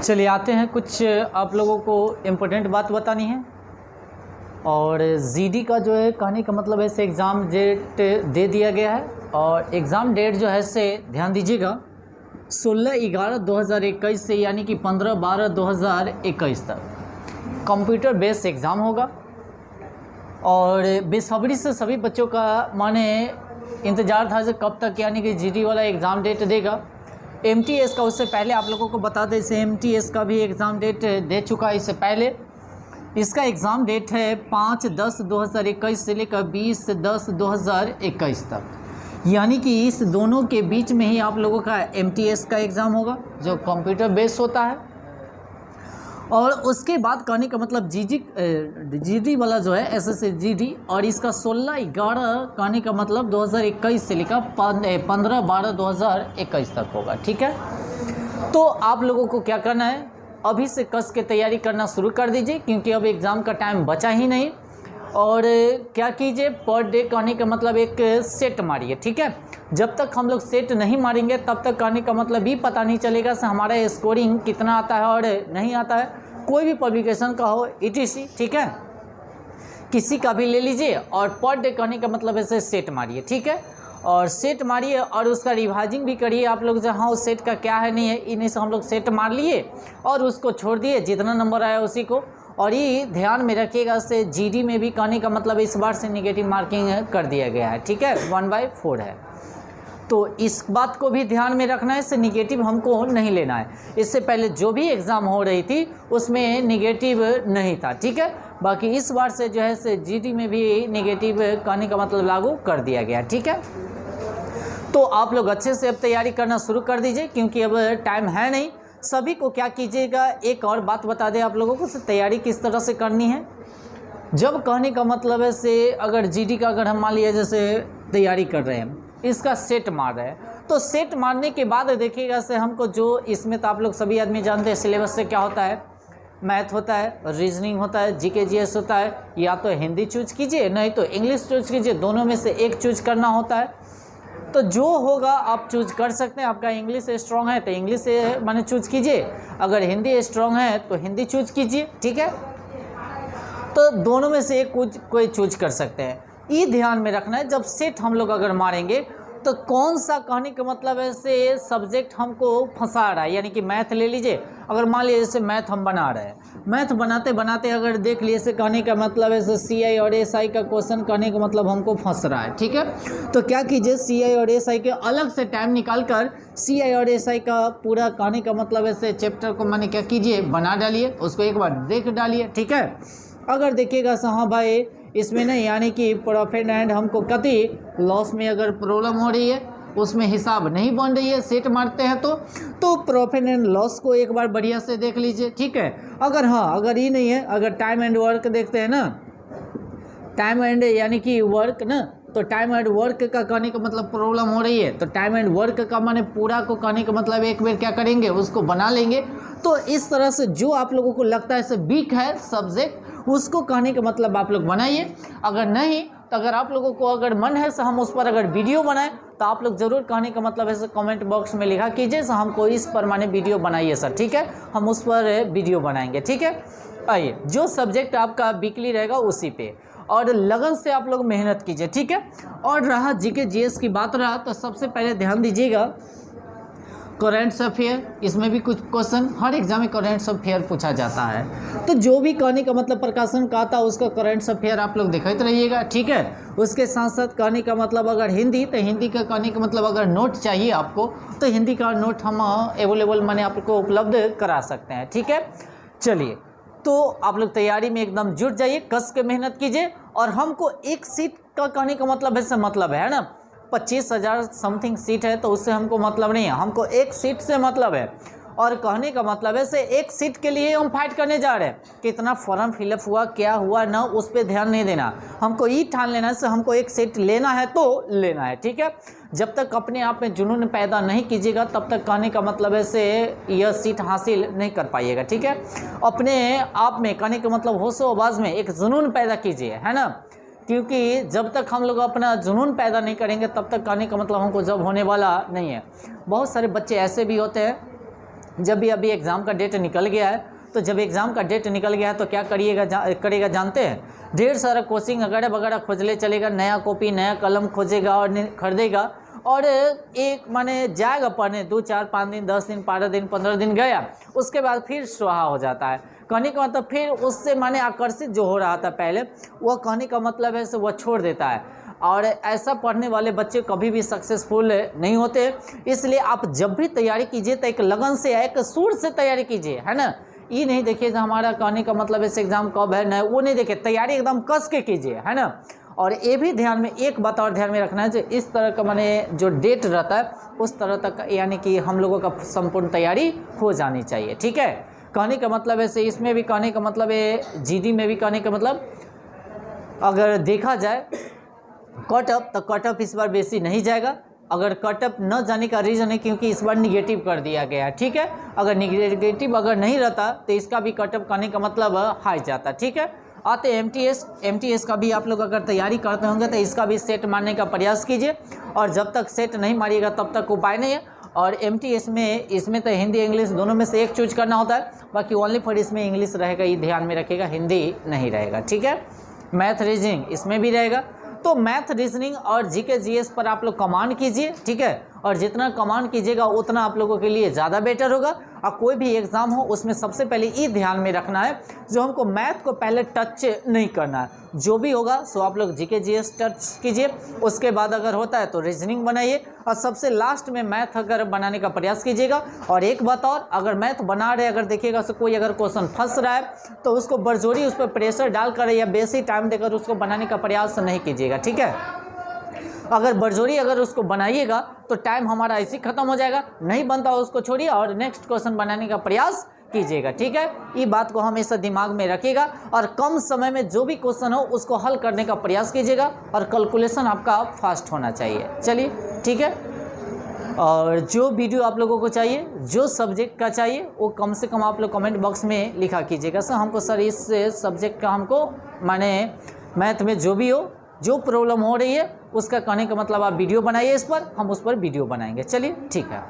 चलिए आते हैं, कुछ आप लोगों को इम्पोर्टेंट बात बतानी है। और जीडी का जो है कहने का मतलब है से एग्ज़ाम डेट दे दिया गया है और एग्ज़ाम डेट जो है से ध्यान दीजिएगा 16/11/2021 से यानी कि 15/12/2021 तक कंप्यूटर बेस्ड एग्ज़ाम होगा। और बेसब्री से सभी बच्चों का माने इंतज़ार था कि कब तक यानी कि जीडी वाला एग्ज़ाम डेट देगा। एमटीएस का उससे पहले आप लोगों को बता दें, इसे एमटीएस का भी एग्ज़ाम डेट दे चुका है इससे पहले। इसका एग्ज़ाम डेट है 5/10/2021 से लेकर 20/10/2021 तक, यानी कि इस दोनों के बीच में ही आप लोगों का एमटीएस का एग्ज़ाम होगा जो कंप्यूटर बेस्ड होता है। और उसके बाद कहने का मतलब जीडी वाला जो है एसएससी जीडी, और इसका 16/11 कहने का मतलब 2021 से लेकर 15/12/2021 तक होगा। ठीक है, तो आप लोगों को क्या करना है, अभी से कस के तैयारी करना शुरू कर दीजिए क्योंकि अब एग्ज़ाम का टाइम बचा ही नहीं। और क्या कीजिए, पर डे कहने का मतलब एक सेट मारिए। ठीक है, जब तक हम लोग सेट नहीं मारेंगे तब तक कहने का मतलब भी पता नहीं चलेगा से हमारा स्कोरिंग कितना आता है और नहीं आता है। कोई भी पब्लिकेशन का हो ETC, ठीक है, किसी का भी ले लीजिए और पर डे कहने का मतलब ऐसे सेट मारिए। ठीक है, और सेट मारिए और उसका रिवाइजिंग भी करिए आप लोग जो हाँ उस सेट का क्या है नहीं है। इन्हीं से हम लोग सेट मार लिए और उसको छोड़ दिए, जितना नंबर आया उसी को। और ये ध्यान में रखिएगा से जीडी में भी कहने का मतलब इस बार से नेगेटिव मार्किंग कर दिया गया है। ठीक है, 1/4 है, तो इस बात को भी ध्यान में रखना है, इससे निगेटिव हमको नहीं लेना है। इससे पहले जो भी एग्ज़ाम हो रही थी उसमें निगेटिव नहीं था। ठीक है, बाकी इस बार से जो है से जीडी में भी निगेटिव कहने का मतलब लागू कर दिया गया। ठीक है, तो आप लोग अच्छे से अब तैयारी करना शुरू कर दीजिए क्योंकि अब टाइम है नहीं। सभी को क्या कीजिएगा, एक और बात बता दें आप लोगों को से तैयारी किस तरह से करनी है। जब कहने का मतलब है से अगर जीडी का अगर हम मान लिया जैसे तैयारी कर रहे हैं, इसका सेट मार रहे हैं, तो सेट मारने के बाद देखिएगा से हमको जो इसमें तो आप लोग सभी आदमी जानते हैं सिलेबस से क्या होता है, मैथ होता है, रीजनिंग होता है, जीके जीएस होता है। या तो हिंदी चूज कीजिए नहीं तो इंग्लिश चूज कीजिए, दोनों में से एक चूज करना होता है। तो जो होगा आप चूज कर सकते हैं। आपका इंग्लिश स्ट्रॉन्ग है तो इंग्लिश से माने चूज कीजिए, अगर हिंदी स्ट्रॉन्ग है तो हिंदी चूज कीजिए। ठीक है, तो दोनों में से एक कोई चूज कर सकते हैं। ये ध्यान में रखना है जब सेट हम लोग अगर मारेंगे तो कौन सा कहने का मतलब ऐसे सब्जेक्ट हमको फंसा रहा है। यानी कि मैथ ले लीजिए, अगर मान लीजिए जैसे मैथ हम बना रहे हैं, मैथ बनाते बनाते अगर देख लिए से कहने का मतलब ऐसे CI और SI का क्वेश्चन कहने का मतलब हमको फंस रहा है। ठीक है, तो क्या कीजिए, CI और SI के अलग से टाइम निकाल कर CI और SI का पूरा कहने का मतलब ऐसे चैप्टर को मैंने क्या कीजिए बना डालिए, उसको एक बार देख डालिए। ठीक है, अगर देखिएगा हाँ भाई इसमें नहीं यानी कि प्रॉफिट एंड हमको कति लॉस में अगर प्रॉब्लम हो रही है, उसमें हिसाब नहीं बन रही है, सेट मारते हैं तो प्रॉफिट एंड लॉस को एक बार बढ़िया से देख लीजिए। ठीक है, अगर हाँ अगर ये नहीं है, अगर टाइम एंड वर्क देखते हैं ना, टाइम एंड यानी कि वर्क ना, तो टाइम एंड वर्क का कहने का मतलब प्रॉब्लम हो रही है तो टाइम एंड वर्क का माने पूरा को कहने का मतलब एक बार क्या करेंगे उसको बना लेंगे। तो इस तरह से जो आप लोगों को लगता है वीक है सब्जेक्ट उसको कहने का मतलब आप लोग बनाइए। अगर नहीं तो अगर आप लोगों को अगर मन है तो हम उस पर अगर वीडियो बनाएं तो आप लोग ज़रूर कहने का मतलब ऐसे कमेंट बॉक्स में लिखा कीजिए सर हमको इस पर माने वीडियो बनाइए सर। ठीक है, हम उस पर वीडियो बनाएंगे। ठीक है, आइए जो सब्जेक्ट आपका वीकली रहेगा उसी पे और लगन से आप लोग मेहनत कीजिए। ठीक है, और रहा जीके जीएस की बात रहा तो सबसे पहले ध्यान दीजिएगा करेंट्स अफेयर, इसमें भी कुछ क्वेश्चन हर एग्जाम में करेंट्स अफेयर पूछा जाता है। तो जो भी कहने का मतलब प्रकाशन का आता है उसका करेंट्स अफेयर आप लोग देखते रहिएगा। ठीक है, उसके साथ साथ कहने का मतलब अगर हिंदी तो हिंदी का कहने का मतलब अगर नोट चाहिए आपको तो हिंदी का नोट हम अवेलेबल माने आपको उपलब्ध करा सकते हैं। ठीक है, चलिए तो आप लोग तैयारी में एकदम जुट जाइए, कस के मेहनत कीजिए। और हमको एक सीट का कहने का मतलब ऐसे मतलब है ना 25,000 समथिंग सीट है तो उससे हमको मतलब नहीं है, हमको एक सीट से मतलब है। और कहने का मतलब है से एक सीट के लिए हम फाइट करने जा रहे हैं, कितना फॉर्म फिलअप हुआ क्या हुआ ना उस पर ध्यान नहीं देना, हमको ये ठान लेना है से हमको एक सीट लेना है तो लेना है। ठीक है, जब तक अपने आप में जुनून पैदा नहीं कीजिएगा तब तक कहने का मतलब है से यह सीट हासिल नहीं कर पाइएगा। ठीक है, अपने आप में कहने का मतलब होशो आवाज़ में एक जुनून पैदा कीजिए, है ना, क्योंकि जब तक हम लोग अपना जुनून पैदा नहीं करेंगे तब तक कहने का मतलब हमको जॉब होने वाला नहीं है। बहुत सारे बच्चे ऐसे भी होते हैं जब भी अभी एग्ज़ाम का डेट निकल गया है, तो जब एग्ज़ाम का डेट निकल गया है तो क्या करेगा जानते हैं, ढेर सारा कोचिंग वगैरह वगैरह खोजले चलेगा, नया कॉपी नया कलम खोजेगा और खरीदेगा, और एक माने जाएगा पढ़ने, 2 4 5 दिन 10 दिन 12 दिन 15 दिन गया, उसके बाद फिर स्वाहा हो जाता है। कहने का मतलब फिर उससे माने आकर्षित जो हो रहा था पहले, वह कहने का मतलब है वह छोड़ देता है, और ऐसा पढ़ने वाले बच्चे कभी भी सक्सेसफुल नहीं होते। इसलिए आप जब भी तैयारी कीजिए तो एक लगन से, एक सुर से तैयारी कीजिए, है ना। ये नहीं देखिए हमारा कहने का मतलब इस एग्ज़ाम कब है, नहीं वो नहीं देखिए, तैयारी एकदम कस के कीजिए, है ना। और ये भी ध्यान में, एक बात और ध्यान में रखना है, जो इस तरह का माने जो डेट रहता है उस तरह तक यानी कि हम लोगों का संपूर्ण तैयारी हो जानी चाहिए, ठीक है। कहने का मतलब ऐसे इसमें भी कहने का मतलब है, जीडी में भी कहने का मतलब अगर देखा जाए कट ऑफ, तो कट ऑफ इस बार बेसी नहीं जाएगा। अगर कट ऑफ न जाने का रीज़न है क्योंकि इस बार निगेटिव कर दिया गया है, ठीक है। अगर निगेटिव अगर नहीं रहता तो इसका भी कट ऑफ करने का मतलब हाई जाता, ठीक है। आते एमटीएस का भी आप लोग अगर तैयारी करते होंगे तो इसका भी सेट मारने का प्रयास कीजिए, और जब तक सेट नहीं मारिएगा तब तक उपाय नहीं है। और एमटीएस में इसमें तो हिंदी इंग्लिश दोनों में से एक चूज करना होता है, बाकी ओनली फॉर इसमें इंग्लिश रहेगा, ये ध्यान में रखिएगा, हिंदी नहीं रहेगा, ठीक है। मैथ रीजनिंग इसमें भी रहेगा, तो मैथ रीजनिंग और जीके जीएस पर आप लोग कमांड कीजिए, ठीक है। और जितना कमांड कीजिएगा उतना आप लोगों के लिए ज़्यादा बेटर होगा। और कोई भी एग्ज़ाम हो उसमें सबसे पहले ये ध्यान में रखना है, जो हमको मैथ को पहले टच नहीं करना है। जो भी होगा सो आप लोग जीके जीएस टच कीजिए, उसके बाद अगर होता है तो रीजनिंग बनाइए, और सबसे लास्ट में मैथ अगर बनाने का प्रयास कीजिएगा। और एक बात और, अगर मैथ बना रहे अगर देखिएगा सो कोई अगर क्वेश्चन फंस रहा है तो उसको बरजोरी उस पर प्रेशर डालकर या बेसी टाइम देकर उसको बनाने का प्रयास नहीं कीजिएगा, ठीक है। अगर बरजोरी अगर उसको बनाइएगा तो टाइम हमारा ऐसे ही खत्म हो जाएगा, नहीं बनता उसको छोड़िए और नेक्स्ट क्वेश्चन बनाने का प्रयास कीजिएगा, ठीक है। ये बात को हमेशा दिमाग में रखिएगा, और कम समय में जो भी क्वेश्चन हो उसको हल करने का प्रयास कीजिएगा, और कैलकुलेशन आपका फास्ट होना चाहिए। चलिए ठीक है। और जो वीडियो आप लोगों को चाहिए, जो सब्जेक्ट का चाहिए, वो कम से कम आप लोग कमेंट बॉक्स में लिखा कीजिएगा। सर हमको सर इस सब्जेक्ट का हमको माने मैथ में जो भी हो, जो प्रॉब्लम हो रही है उसका कहने का मतलब आप वीडियो बनाइए, इस पर हम उस पर वीडियो बनाएंगे। चलिए ठीक है।